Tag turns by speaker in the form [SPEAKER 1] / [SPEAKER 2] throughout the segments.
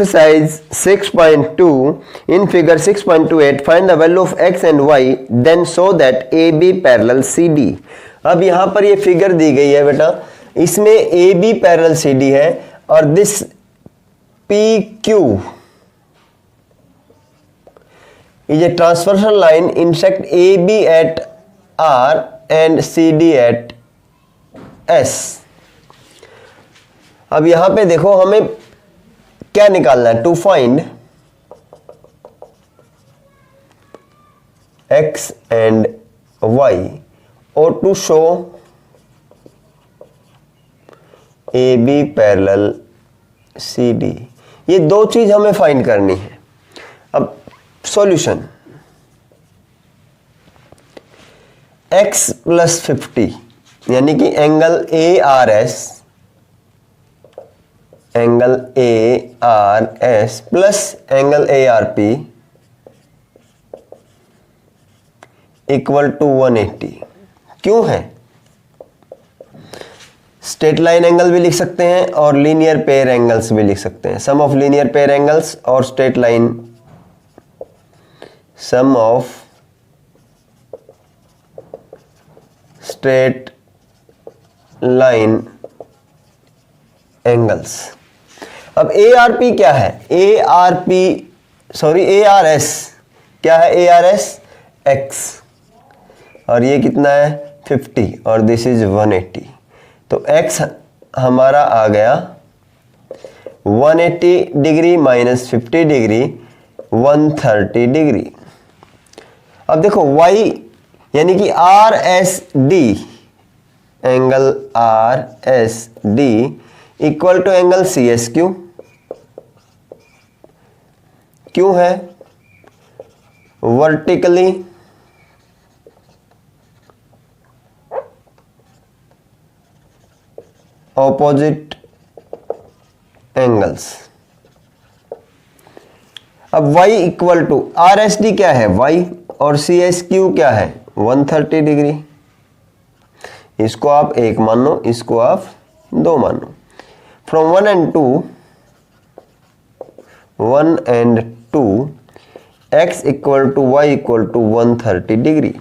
[SPEAKER 1] exercise 6.2 in figure 6.28 find the value of x and y then show that AB parallel CD। अब यहां पर ये figure दी गई है बेटा, इसमें AB पैरेलल CD है और this PQ is a transversal line intersect AB at R and CD at S। अब यहां पे देखो हमें क्या निकालना है, to find x and y और to show AB parallel CD। ये दो चीज हमें फाइंड करनी है। अब सॉल्यूशन x प्लस 50 यानी कि angle ARS plus angle ARP equal to 180 क्यों है? स्ट्रेट लाइन एंगल भी लिख सकते हैं और लीनियर पेयर एंगल्स भी लिख सकते हैं। Sum of linear pair angles और straight line, sum of straight line angles. अब ARP क्या है? ARS क्या है? ARS x और ये कितना है 50 और दिस इज 180। तो x हमारा आ गया 180 डिग्री माइनस 50 डिग्री 130 डिग्री। अब देखो y यानी कि RSD, angle RSD equal to angle CSQ। क्यों है? Vertically opposite angles. अब y इक्वल टू RSD क्या है? y और CSQ क्या है? 130 डिग्री। इसको आप 1 मान लो, इसको आप 2 मान लो। From 1 and 2 x equal to y equal to 130 degree,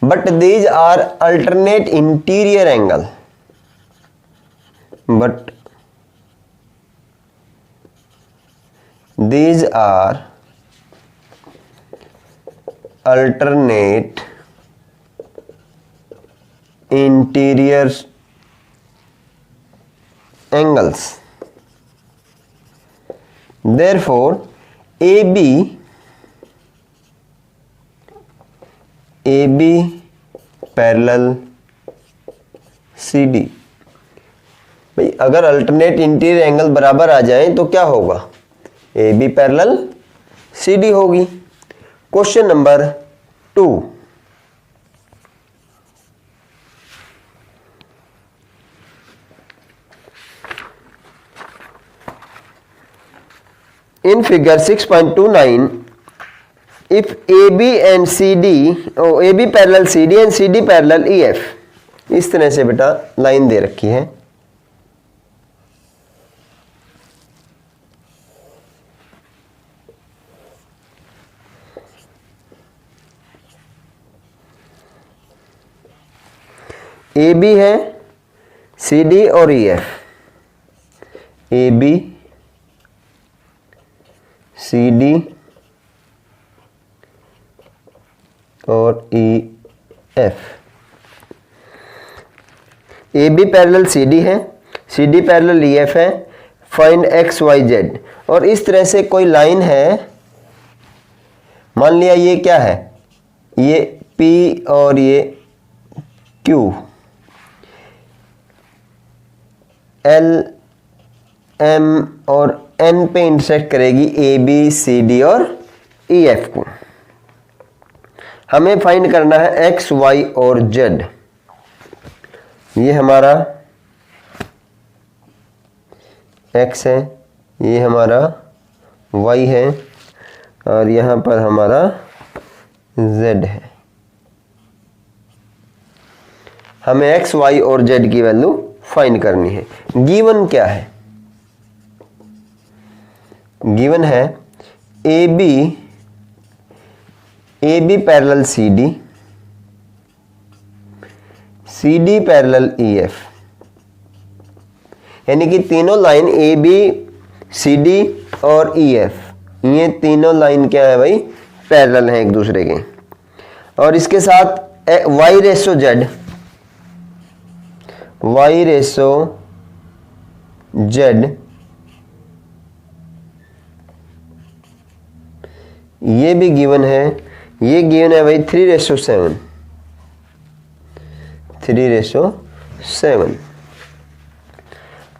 [SPEAKER 1] but these are alternate interior angle, but these are alternate interior angles, therefore AB parallel CD। भाई अगर अल्टरनेट इंटीरियर एंगल बराबर आ जाए तो क्या होगा? AB पैरेलल CD होगी। Question number 2, in figure 6.29 if AB and CD AB parallel CD and CD parallel EF, इस तरह से बेटा लाइन दे रखी है। AB है, CD और EF, AB CD और EF। AB पैरेलल CD है, CD पैरेलल EF है। Find x y z। और इस तरह से कोई लाइन है, मान लिया ये क्या है, ये P और ये Q, L M और N पे इंटरसेक्ट करेगी AB CD और EF को। हमें फाइंड करना है x y और z। ये हमारा x है, ये हमारा y है और यहाँ पर हमारा z है। हमें x y और z की वैल्यू फाइंड करनी है। गिवन क्या है? गिवन है A B parallel C D parallel E F, यानी कि तीनों line A B C D और ई एफ, ये तीनों लाइन क्या है भाई, पैरेलल हैं एक दूसरे के। और इसके साथ वाई रेशो जेड ये भी गिवन है, ये गिवन है भाई 3:7।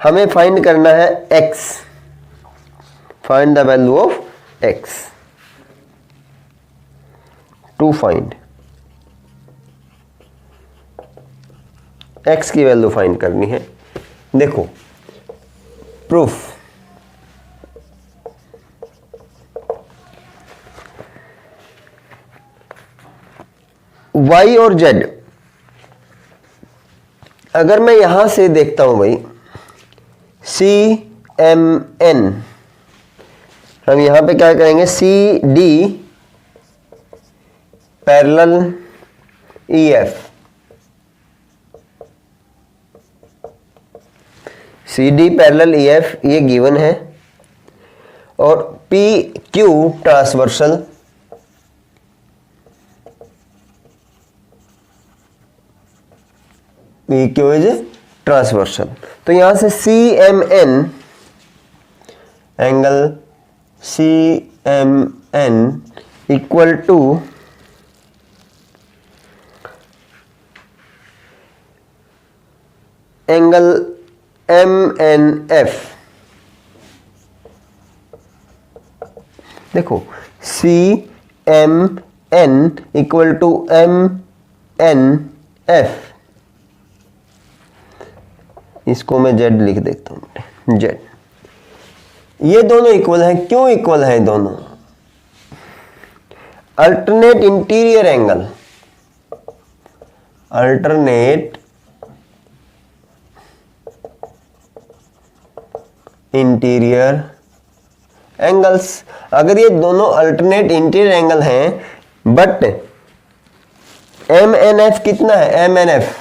[SPEAKER 1] हमें फाइंड करना है x, find the value of x, to find x की वैल्यू फाइंड करनी है। देखो प्रूफ, y और z, अगर मैं यहां से देखता हूं भाई सी एम एन, हम यहां पे क्या करेंगे, C D parallel E F, C D parallel E F ये गिवन है, और P Q transversal, P Q is transversal. तो यहां से C M N, angle C M N equal to angle M N F. देखो C M N equal to M N F, इसको मैं Z लिख देता हूं, जेड। ये दोनों इक्वल हैं, क्यों इक्वल हैं दोनों, alternate interior angle, alternate interior angles. अगर ये दोनों अल्टरनेट इंटीरियर एंगल हैं, बट एम एन एफ कितना है, एम एन एफ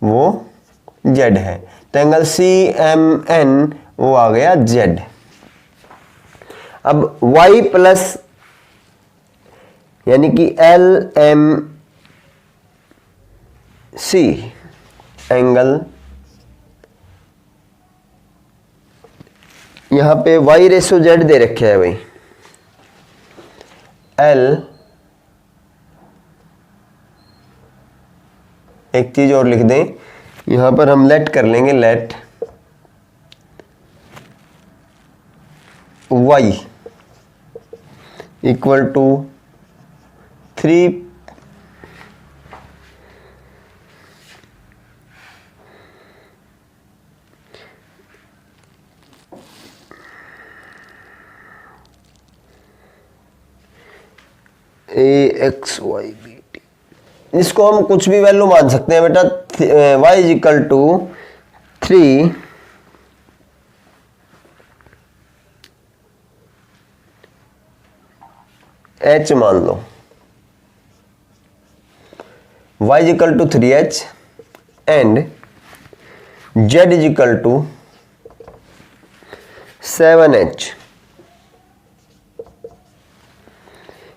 [SPEAKER 1] वो जेड है, तो एंगल सी एम एन वो आ गया जेड। अब y प्लस यानी कि एल एम सी एंगल, यहां पे y रेशो जेड दे रखे है भाई, एल, एक चीज और लिख दें, यहां पर हम लेट कर लेंगे, let y equal to 3 AXYBT। इसको हम कुछ भी वैल्यू मान सकते हैं बेटा, y is equal to 3 h मान लो, y is equal to 3h and z is equal to 7h,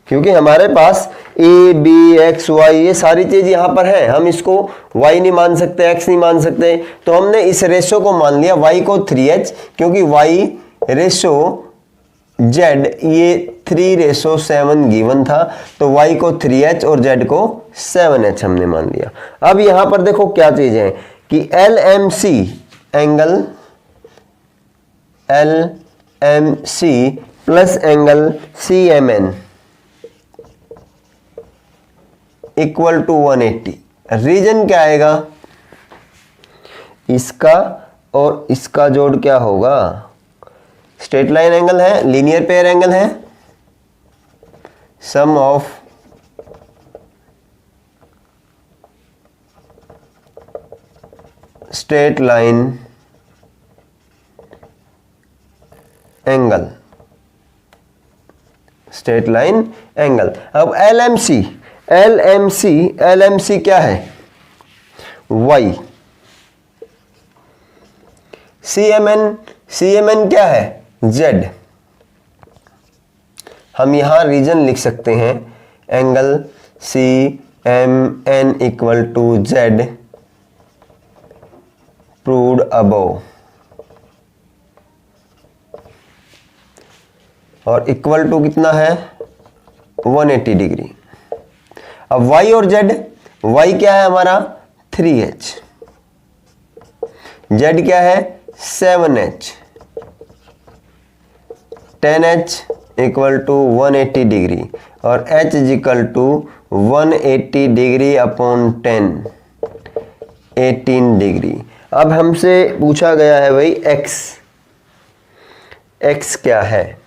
[SPEAKER 1] क्योंकि हमारे पास ए बी एक्स वाई ये सारी चीज यहां पर है, हम इसको y नहीं मान सकते, x नहीं मान सकते, तो हमने इस रेशो को मान लिया, y को 3h, क्योंकि y रेशो z ये 3:7 गिवन था, तो y को 3h और z को 7h हमने मान लिया। अब यहां पर देखो क्या चीज है कि L M C angle, L M C plus angle C M N equal to 180। Reason क्या आएगा, इसका और इसका जोड़ क्या होगा, स्ट्रेट लाइन एंगल है, लीनियर पेयर एंगल है, sum of straight line angle, straight line angle. अब LMC, LMC क्या है? y। CMN क्या है? z। हम यहां रीजन लिख सकते हैं, angle CMN equal to z proved above, और इक्वल टू कितना है? 180 डिग्री। अब y और z, y क्या है हमारा? 3h, z क्या है? 7h, 10h equal to 180 degree, और h is equal to 180 degree upon 10, 18 degree. अब हमसे पूछा गया है भाई x क्या है,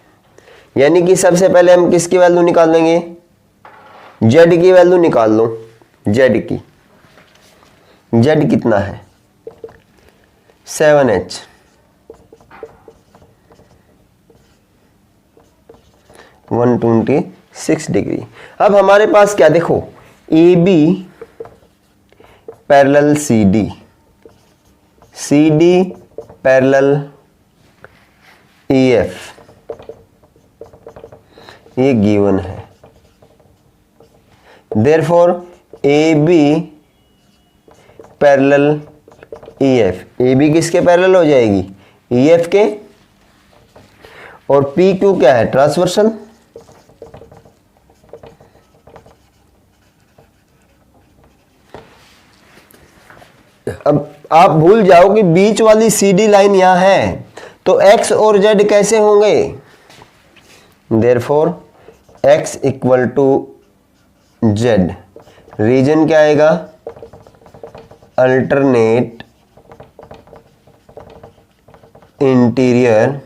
[SPEAKER 1] यानी कि सबसे पहले हम किसकी वैल्यू निकाल लेंगे? z की वैल्यू निकाल लो, z की। z कितना है? 7h, 126 degree. अब हमारे पास क्या, देखो, AB parallel CD, CD parallel EF, ये गिवन है। Therefore AB parallel EF, AB किसके पैरेलल हो जाएगी? EF के। और PQ क्या है? ट्रांसवर्सल। अब आप भूल जाओ कि बीच वाली CD लाइन यहां है, तो X और Z कैसे होंगे? Therefore X equal to Z, reason क्या आएगा? Alternate interior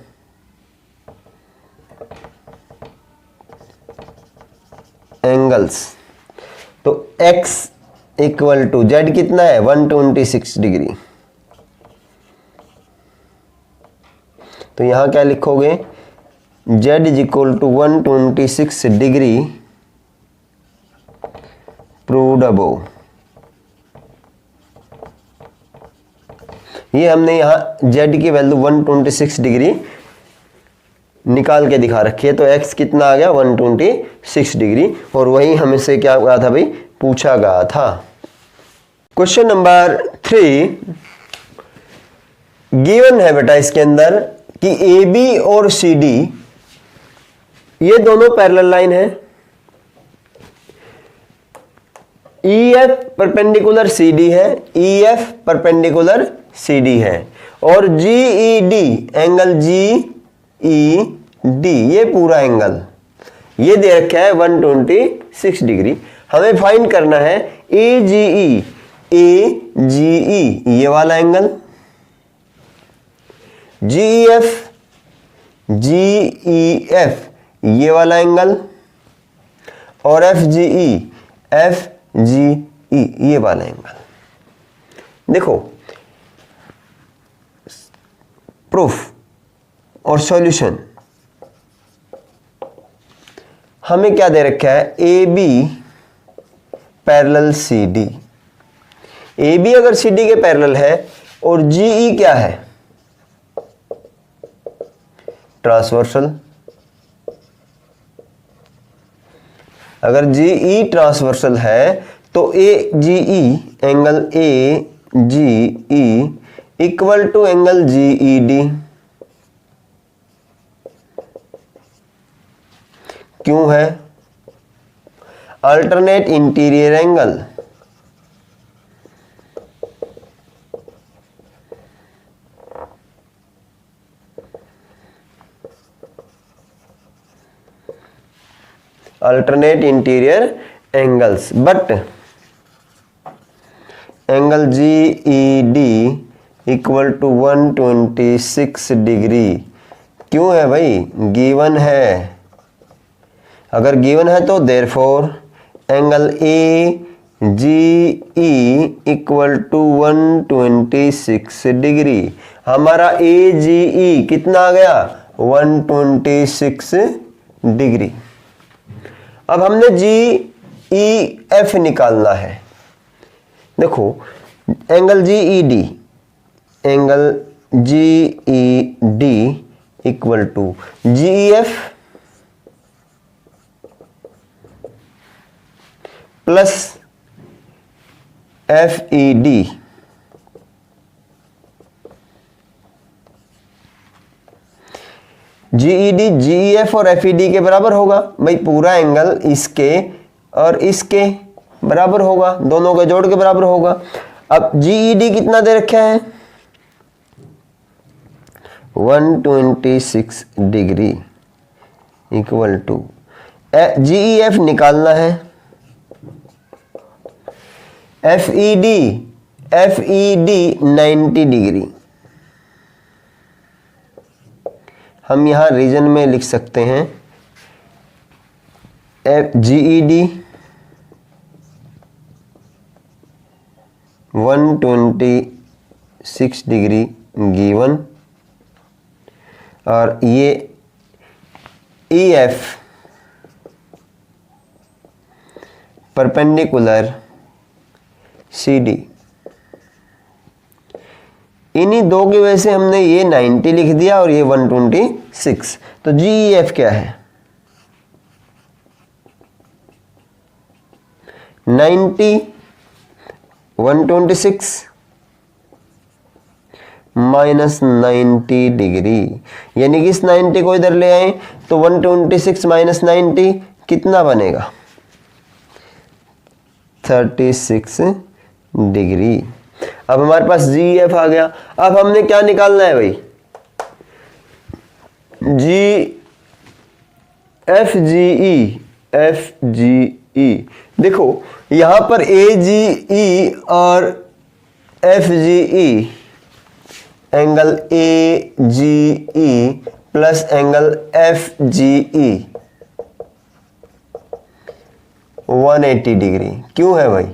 [SPEAKER 1] angles. तो X इक्वल टू Z कितना है? 126 डिग्री। तो यहां क्या लिखोगे? Z is equal to 126 degree proved above. ये हमने यहां Z की वैल्यू 126 डिग्री निकाल के दिखा रखी है, तो X कितना आ गया? 126 डिग्री। और वही हमसे क्या हुआ था भाई? पूछा गया था। क्वेश्चन नंबर 3 गिवन है बेटा इसके अंदर कि AB और CD ये दोनों पैरेलल लाइन है, EF परपेंडिकुलर CD है, EF परपेंडिकुलर CD है, और GED एंगल GED ये पूरा एंगल ये दे रखा है 126 डिग्री। हमें फाइंड करना है AGE ये वाला एंगल, GEF ये वाला एंगल, और FGE ये वाला एंगल। देखो प्रूफ और सॉल्यूशन, हमें क्या दे रखा है? AB parallel CD। AB अगर CD के पैरेलल है, और GE क्या है? ट्रांसवर्सल। अगर GE ट्रांसवर्सल है तो AGE angle AGE equal to angle GED। क्यों है? Alternate interior angle. Alternate interior angles, but angle GED equal to 126 degree. क्यों है भाई? गिवन है। अगर गिवन है तो therefore angle AGE equal to 126 degree. हमारा AGE कितना आ गया? 126 डिग्री। अब हमने GEF निकालना है। देखो angle GED, angle GED equal to GEF plus FED। GED GEF और FED के बराबर होगा भाई, पूरा एंगल इसके और इसके बराबर होगा, दोनों के जोड़ के बराबर होगा। अब GED कितना दे रखा है? 126 डिग्री इक्वल टू GEF निकालना है। FED 90 degree. हम यहां रीजन में लिख सकते हैं GED 126 डिग्री गिवन, और ये EF परपेंडिकुलर CD। इन्हीं दो की वजह से हमने ये 90 लिख दिया और ये 126। तो GEF क्या है? 90 126 माइनस 90 डिग्री, यानी कि इस 90 को इधर ले आए तो 126 माइनस 90 कितना बनेगा? 36 डिग्री। अब हमारे पास GEF आ गया। अब हमने क्या निकालना है भाई? FGE। देखो यहां पर AGE और FGE, angle AGE plus angle FGE 180 degree क्यों है भाई?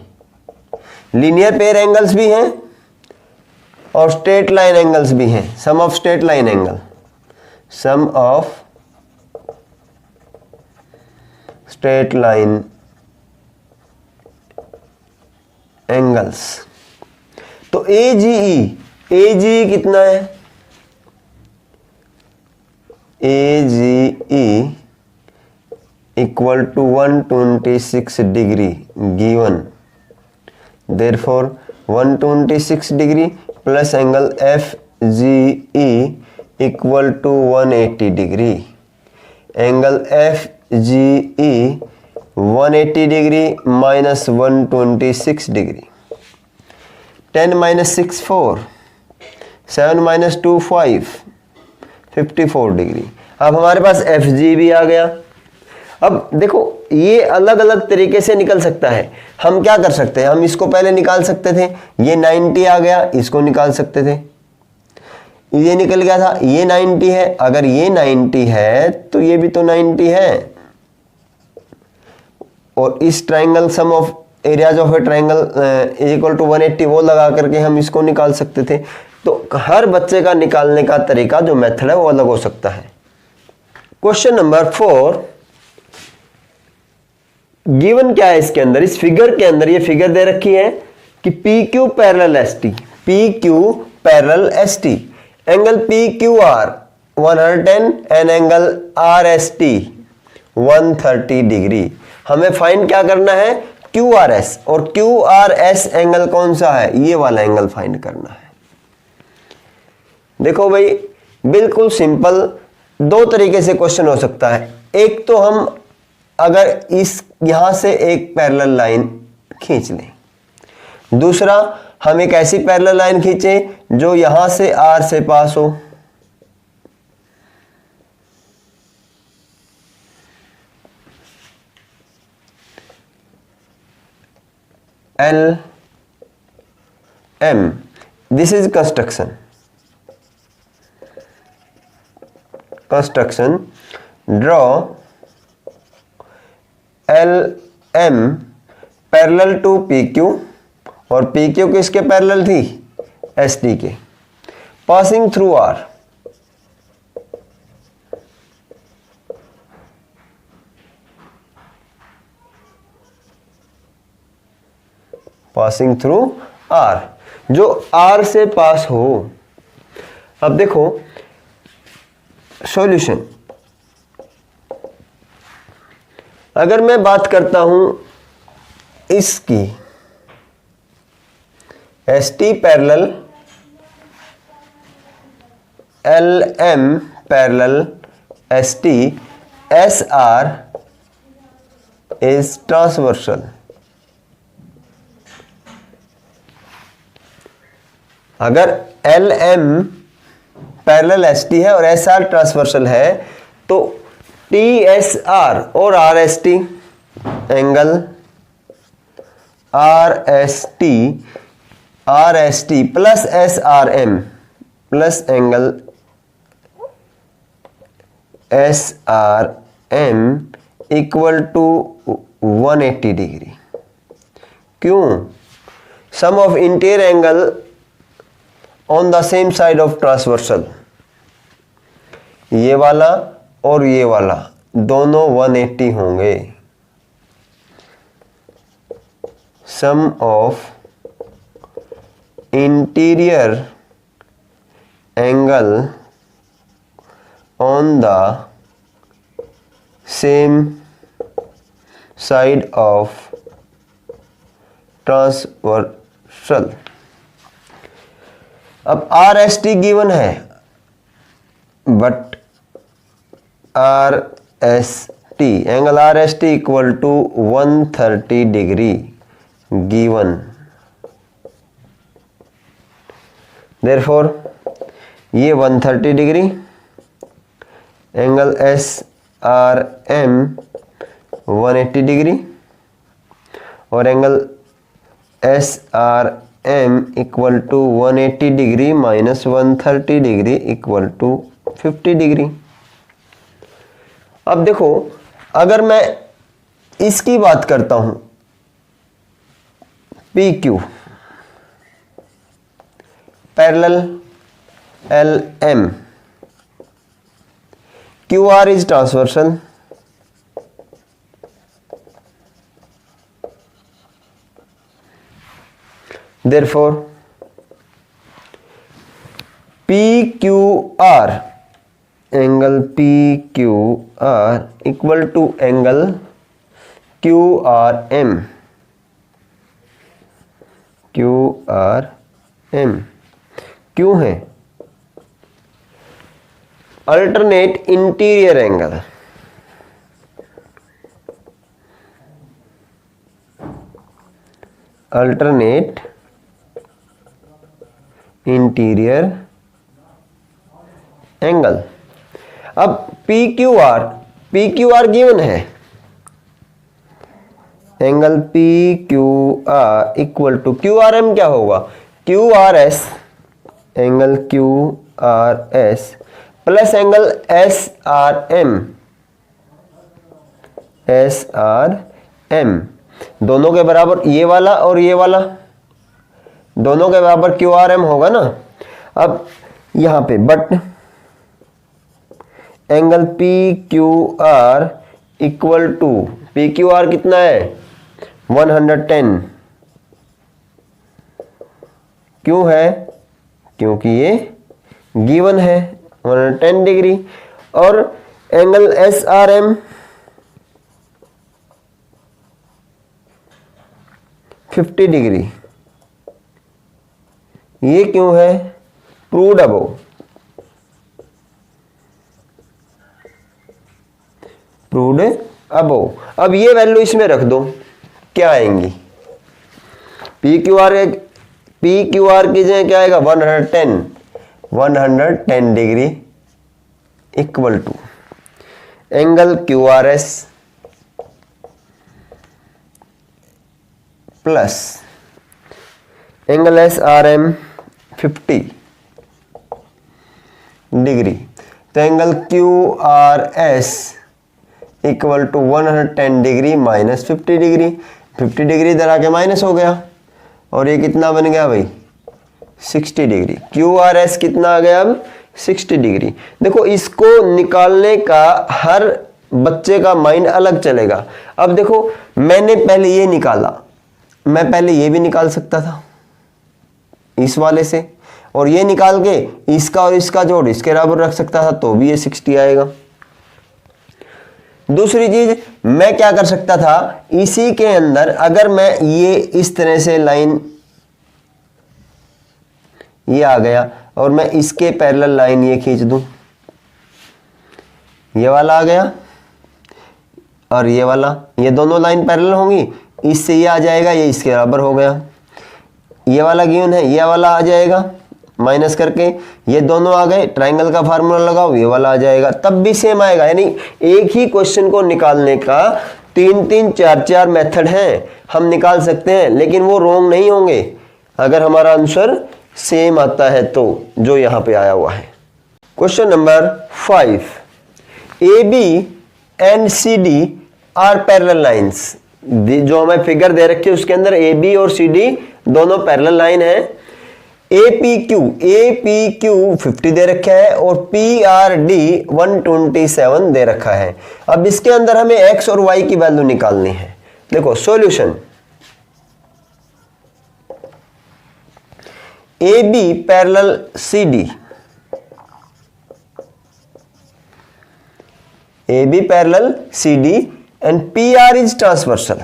[SPEAKER 1] लीनियर पेयर एंगल्स भी हैं और स्ट्रेट लाइन एंगल्स भी हैं। Sum of straight line angle, sum of straight line angles. तो AGE कितना है? AGE equal to 126 degree given, therefore 126 degree plus angle FGE equal to 180 degree. Angle FGE 180 degree minus 126 degree. 10 minus 6 4, 7 minus 2 5, 54 degree. अब हमारे पास FG भी आ गया। अब देखो ये अलग अलग तरीके से निकल सकता है। हम क्या कर सकते हैं? हम इसको पहले निकाल सकते थे, ये 90 आ गया, इसको निकाल सकते थे, ये निकल गया था, ये 90 है। अगर ये 90 है तो ये भी तो 90 है, और इस triangle sum of areas of a triangle is equal to 180 वो लगा करके हम इसको निकाल सकते थे। तो हर बच्चे का निकालने का तरीका जो मेथड है वो अलग हो सकता है। क्वेश्चन नंबर 4 गिवन क्या है इसके अंदर? इस फिगर के अंदर ये फिगर दे रखी है कि PQ parallel ST, PQ parallel ST, angle PQR 110 and angle RST 130 degree. हमें फाइंड क्या करना है? QRS, और QRS एंगल कौन सा है? ये वाला एंगल फाइंड करना है। देखो भाई बिल्कुल सिंपल, दो तरीके से क्वेश्चन हो सकता है। एक तो हम अगर इस यहां से एक पैरेलल लाइन खींच लें, दूसरा हम एक ऐसी पैरेलल लाइन खींचें जो यहां से R से पास हो। LM, this is construction. Draw LM parallel to PQ, और PQ किसके पैरेलल थी? SD के, passing through R। Passing through R, जो आर से पास हो। अब देखो सॉल्यूशन, अगर मैं बात करता हूं इसकी S T parallel L M parallel S T, S R is transversal. अगर L M parallel S T है और एस आर ट्रांसवर्सल है तो टी एस आर और R S T angle R S T plus S R M plus angle S R M equal to 180 degree. क्यों? Sum of interior angle on the same side of transversal, ये वाला और ये वाला दोनों 180 होंगे। Sum of interior angle on the same side of transversal. अब R S T given है, but R S T angle R S T equal to 130 degree given. Therefore ये 130 degree, angle S R M 180 degree और angle S R M equal to 180 degree minus 130 degree equal to 50 degree. अब देखो, अगर मैं इसकी बात करता हूं P Q parallel L M, Q R is transversal, therefore PQR angle PQR equal to angle QRM क्यों है? Alternate interior angle, alternate interior angle. अब PQR गिवन है, angle PQR equal to QRM क्या होगा? QRS angle QRS plus angle SRM दोनों के बराबर, ये वाला और ये वाला दोनों के बराबर QRM होगा ना। अब यहां पे but angle PQR equal to, PQR कितना है? 110। क्यों है? क्योंकि ये गिवन है 110 डिग्री और एंगल SRM 50 डिग्री। ये क्यों है? Proved above. Proved above. अब ये वैल्यू इसमें रख दो, क्या आएंगी? PQR की जगह क्या आएगा? 110 degree equal to angle QRS plus angle SRM 50 degree. तो angle QRS equal to 110 degree minus 50 degree. 50 degree इधर आके माइनस हो गया और ये कितना बन गया भाई? 60 डिग्री। QRS कितना आ गया अब? 60 डिग्री। देखो, इसको निकालने का हर बच्चे का माइंड अलग चलेगा। अब देखो, मैंने पहले ये निकाला, मैं पहले ये भी निकाल सकता था इस वाले से, और ये निकाल के इसका और इसका जोड़ इसके बराबर रख सकता था, तो भी ये 60 आएगा। दूसरी चीज मैं क्या कर सकता था, इसी के अंदर अगर मैं ये इस तरह से लाइन ये आ गया और मैं इसके पैरेलल लाइन ये खींच दूं, ये वाला आ गया और ये वाला, ये दोनों लाइन पैरेलल होंगी, इससे ये आ जाएगा, ये इसके बराबर हो गया। ये वाला गिवन है, ये वाला आ जाएगा माइनस करके, ये दोनों आ गए, ट्रायंगल का फार्मूला लगाओ, ये वाला आ जाएगा, तब भी सेम आएगा। यानी एक ही क्वेश्चन को निकालने का 3-3 4-4 मेथड हैं, हम निकाल सकते हैं, लेकिन वो रॉन्ग नहीं होंगे अगर हमारा आंसर सेम आता है तो, जो यहाँ पे आया हुआ है। Question number 5, AB and CD are parallel lines. जो हमें फिगर दे रखी है उसके अंदर AB और CD दोनों पैरेलल लाइन है। APQ 50 दे रखा है और PRD 127 दे रखा है। अब इसके अंदर हमें x और y की वैल्यू निकालनी है। देखो solution, AB parallel CD, AB parallel CD and PR is transversal।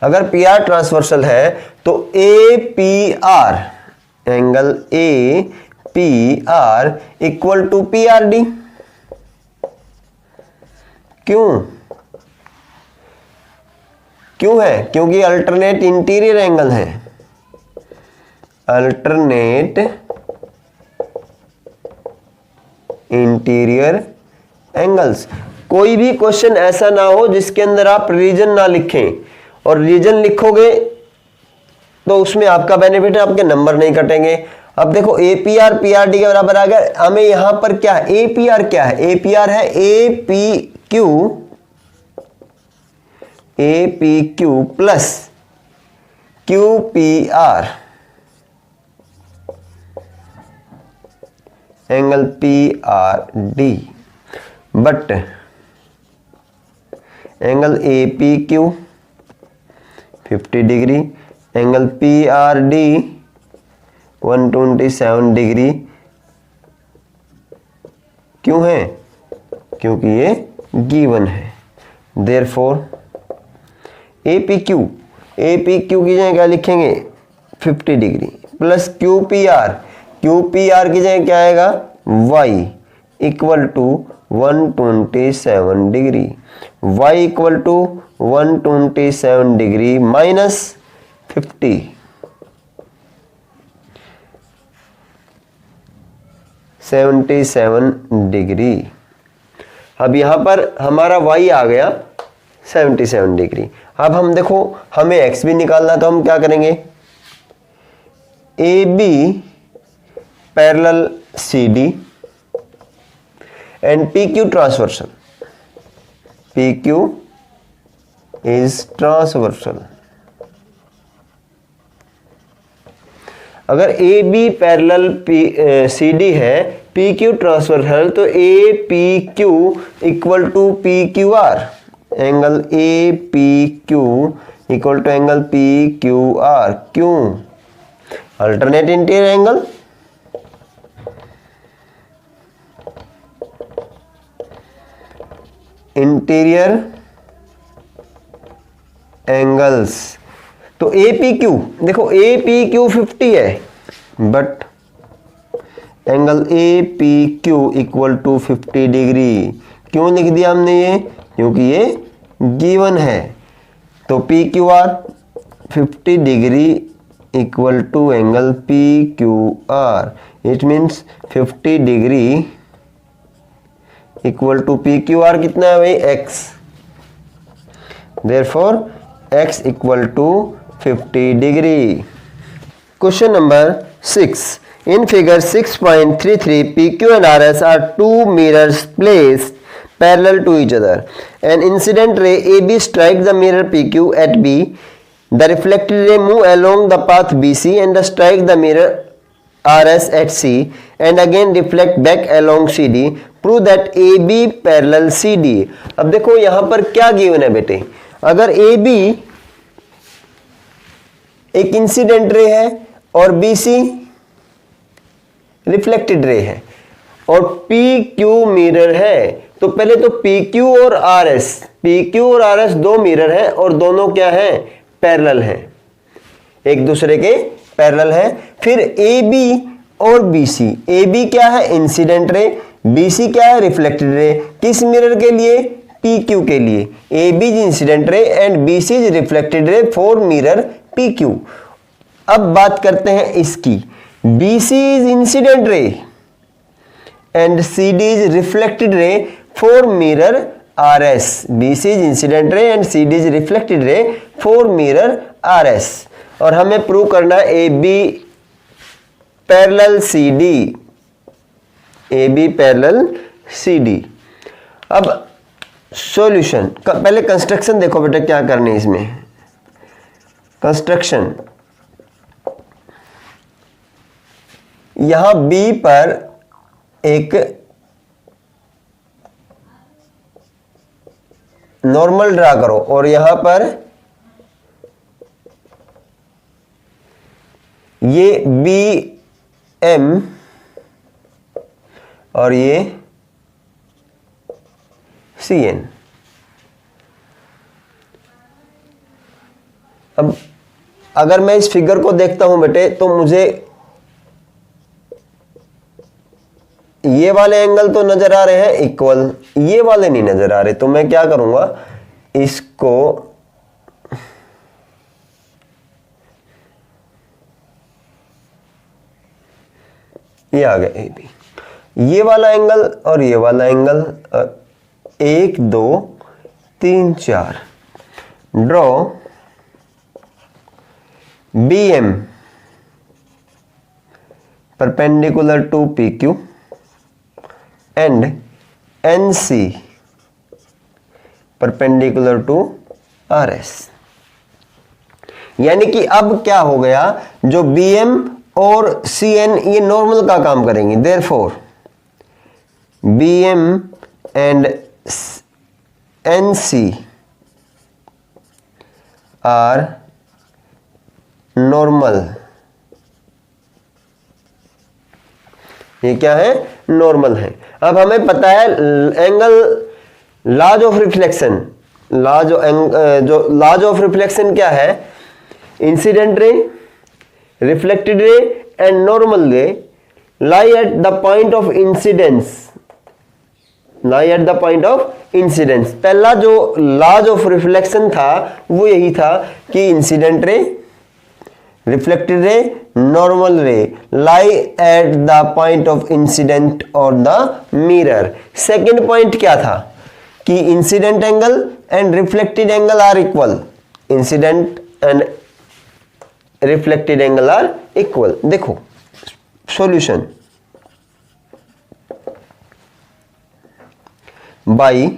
[SPEAKER 1] अगर PR ट्रांसवर्सल है तो APR angle APR equal to PRD। क्यों है? क्योंकि अल्टरनेट इंटीरियर एंगल है, अल्टरनेट इंटीरियर एंगल्स। कोई भी क्वेश्चन ऐसा ना हो जिसके अंदर आप रीजन ना लिखें, और रीजन लिखोगे तो उसमें आपका बेनिफिट है, आपके नंबर नहीं कटेंगे। अब देखो APR PRD के बराबर आ गया। हमें यहां पर क्या है, APR क्या है, APR है APQ plus QPR angle PRD, but angle APQ 50 degree, angle PRD 127 degree. क्यों है? क्योंकि ये गिवन है। देयरफॉर APQ की जगह क्या लिखेंगे 50 डिग्री प्लस QPR की जगह क्या आएगा Y equal to 127 degree, Y equal to 127 degree minus 50, 77 degree. अब यहां पर हमारा Y आ गया 77 डिग्री। अब हम देखो हमें X भी निकालना, तो हम क्या करेंगे, AB parallel CD and PQ transversal, PQ is transversal. अगर AB पैरेलल CD है, PQ ट्रांसवर्सल, तो APQ equal to PQR, angle APQ equal to angle PQR। क्यों? Alternate interior angle. Interior angles, तो APQ देखो APQ 50 है, but angle APQ equal to 50 degree. क्यों लिख दिया हमने ये? क्योंकि ये गिवन है। तो PQR 50 degree equal to angle PQR, it means 50 degree equal to PQR कितना है भाई X। Therefore X equal to 50 degree. Question number 6, in figure 6.33 PQ and RS are two mirrors placed parallel to each other. An incident ray AB strikes the mirror PQ at B. The reflected ray move along the path BC and strike the mirror RS at C and again reflect back along CD. Prove that AB parallel CD. अब देखो यहां पर क्या given है बेटे, अगर AB एक incident ray है और BC रिफ्लेक्टेड रे है और PQ मिरर है, तो पहले तो PQ और RS दो मिरर हैं और दोनों क्या हैं, पैरेलल हैं, एक दूसरे के पैरेलल है। फिर AB और BC, AB क्या है, इंसिडेंट रे, BC क्या है, रिफ्लेक्टेड रे। किस मिरर के लिए, PQ के लिए। AB is incident ray and BC is reflected ray for mirror PQ। अब बात करते हैं इसकी, BC is incident ray and CD is reflected ray for mirror RS। BC is incident ray and CD is reflected ray for mirror RS। और हमें prove करना है AB parallel CD, AB parallel CD। अब solution, पहले construction देखो बेटा क्या करनी है इसमें। कंस्ट्रक्शन, यहां B पर एक नॉर्मल ड्रा करो और यहां पर ये BM और ये CN। अब अगर मैं इस फिगर को देखता हूं बेटे तो मुझे ये वाले एंगल तो नजर आ रहे हैं इक्वल, ये वाले नहीं नजर आ रहे, तो मैं क्या करूंगा, इसको ये आ गया AB, ये वाला एंगल और ये वाला angle, 1 2 3 4, draw BM perpendicular to PQ and NC perpendicular to RS। यानी कि अब क्या हो गया, जो BM और CN ये नॉर्मल का काम करेंगे, therefore BM and NC are normal. ये क्या है, नॉर्मल है। अब हमें पता है एंगल, लाज ऑफ रिफ्लेक्शन, जो लाज ऑफ रिफ्लेक्शन क्या है, incident ray, reflected ray and normal ray lie at the point of incidence, lie at the point of incidence. पहला जो लाज ऑफ रिफ्लेक्शन था वो यही था कि incident ray, reflected ray, normal ray lie at the point of incident और the mirror. Second point क्या था कि incident angle and reflected angle are equal, incident and reflected angle are equal. देखो सॉल्यूशन, बाई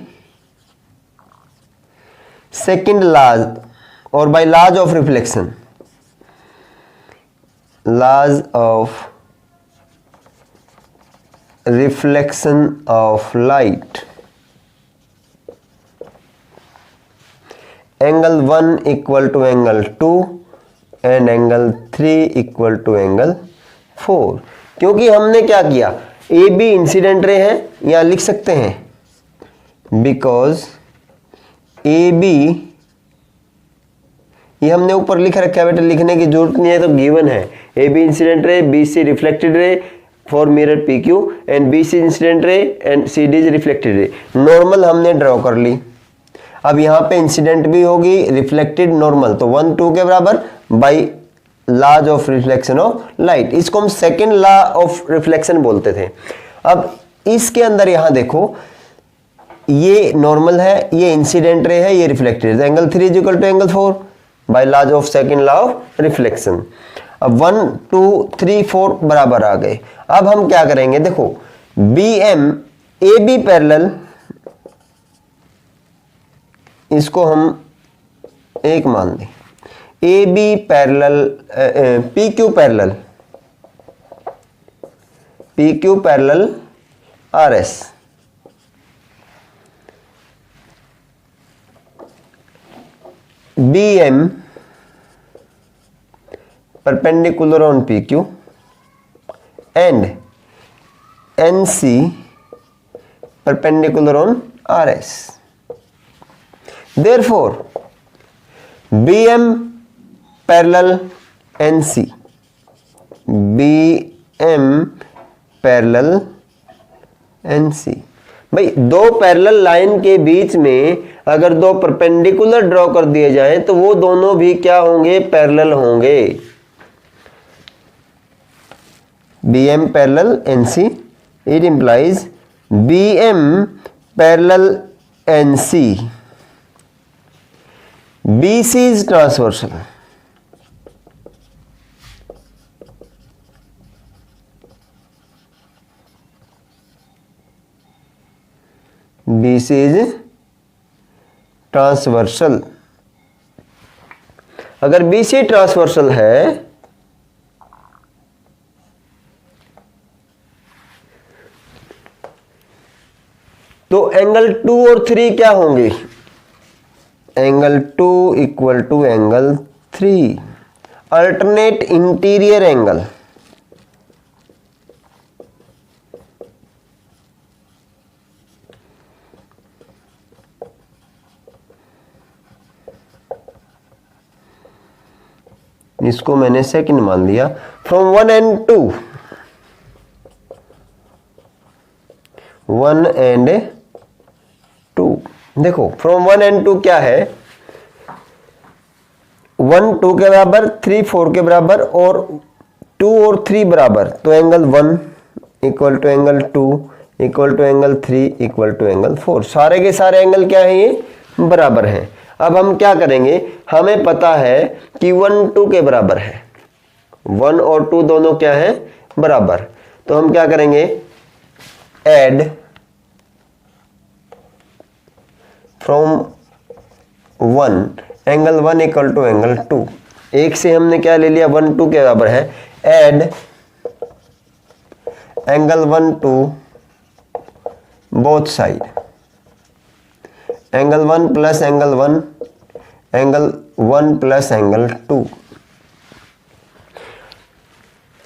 [SPEAKER 1] सेकेंड लाज और by laws of reflection, laws of reflection of light, angle 1 equal to angle 2 and angle 3 equal to angle 4। क्योंकि हमने क्या किया, AB incident ray है, यहां लिख सकते हैं बिकॉज AB, ये हमने ऊपर लिख रखा है बेटा, लिखने की जरूरत नहीं है, तो गिवन है AB incident ray, BC reflected ray for mirror PQ and BC incident ray and CD is reflected ray. Normal हमने ड्रॉ कर ली, अब यहाँ पे इंसिडेंट भी होगी, रिफ्लेक्टेड, नॉर्मल, तो 1 2 के बराबर by laws of reflection of light. इसको हम सेकेंड लॉ ऑफ रिफ्लेक्शन बोलते थे। अब इसके अंदर यहाँ देखो, ये नॉर्मल है, ये इंसिडेंट रे है, ये reflected, angle 3 is equal to angle 4 by laws of second law of reflection. अब 1 2 3 4 बराबर आ गए। अब हम क्या करेंगे, देखो BM AB पैरेलल, इसको हम एक मान लें, AB parallel PQ parallel, P Q parallel R S, B M perpendicular on PQ and NC perpendicular on RS. Therefore, BM parallel NC, BM parallel NC। भाई दो पैरेलल लाइन के बीच में अगर दो परपेंडिकुलर ड्रॉ कर दिए जाएं तो वो दोनों भी क्या होंगे, पैरेलल होंगे। BM parallel NC, it implies BM parallel NC, BC is transversal, BC is transversal. अगर BC ट्रांसवर्सल है तो एंगल 2 और 3 क्या होंगे, angle 2 equal to angle 3, alternate interior angle. इसको मैंने सेकंड मान लिया। फ्रॉम 1 and 2, 1 and 2, देखो फ्रॉम 1 and 2 क्या है, 1 2 के बराबर, 3 4 के बराबर और 2 और 3 बराबर, तो angle 1 equal to angle 2 equal to angle 3 equal to angle 4। सारे के सारे एंगल क्या है, ये बराबर हैं। अब हम क्या करेंगे, हमें पता है कि 1 2 के बराबर है, 1 और 2 दोनों क्या है, बराबर। तो हम क्या करेंगे, add from 1 angle 1 equal to angle 2। एक से हमने क्या ले लिया, 1 2 के बराबर है, add angle 1 2 both side, angle 1 plus angle 1, angle 1 plus angle 2।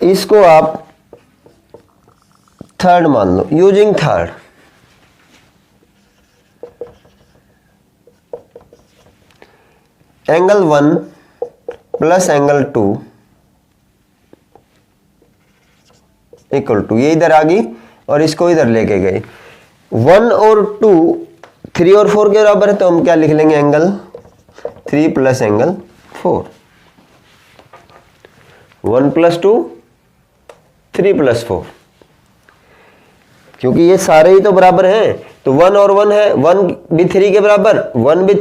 [SPEAKER 1] इसको आप थर्ड मान लो, using third. Angle 1 plus angle 2 equal to, ये इधर आ गई और इसको इधर लेके गए। 1 और 2 3 और 4 के बराबर है, तो हम क्या लिख लेंगे, angle 3 plus angle 4। 1 plus 2 3 plus 4, क्योंकि ये सारे ही तो बराबर हैं, तो 1 और 1 है, 1 भी 3 के बराबर, 1 भी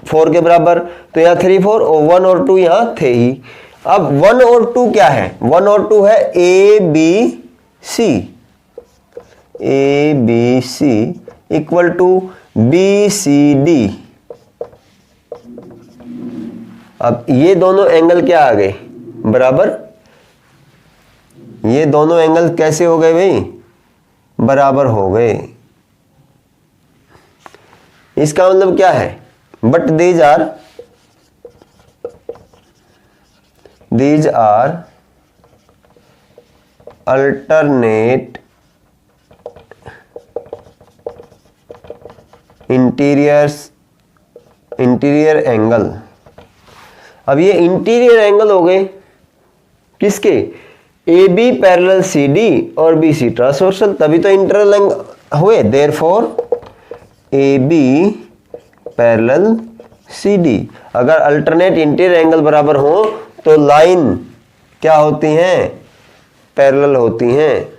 [SPEAKER 1] 4 के बराबर, तो यहाँ 3 4 और 1 और 2 यहाँ थे ही। अब 1 और 2 क्या है, 1 और 2 है A B C, A B C equal to B C D. अब ये दोनों एंगल क्या आ गए, बराबर। ये दोनों एंगल कैसे हो गए भाई, बराबर हो गए। इसका मतलब क्या है, but these are alternate interior angle. अब ये इंटीरियर एंगल हो गए किसके, A B parallel C D और बी सी ट्रांसवर्सल, तभी तो इंटरनल एंगल हुए। Therefore A B parallel C D. अगर अल्टरनेट इंटीरियर एंगल बराबर हो तो लाइन क्या होती हैं, पैरेलल होती हैं।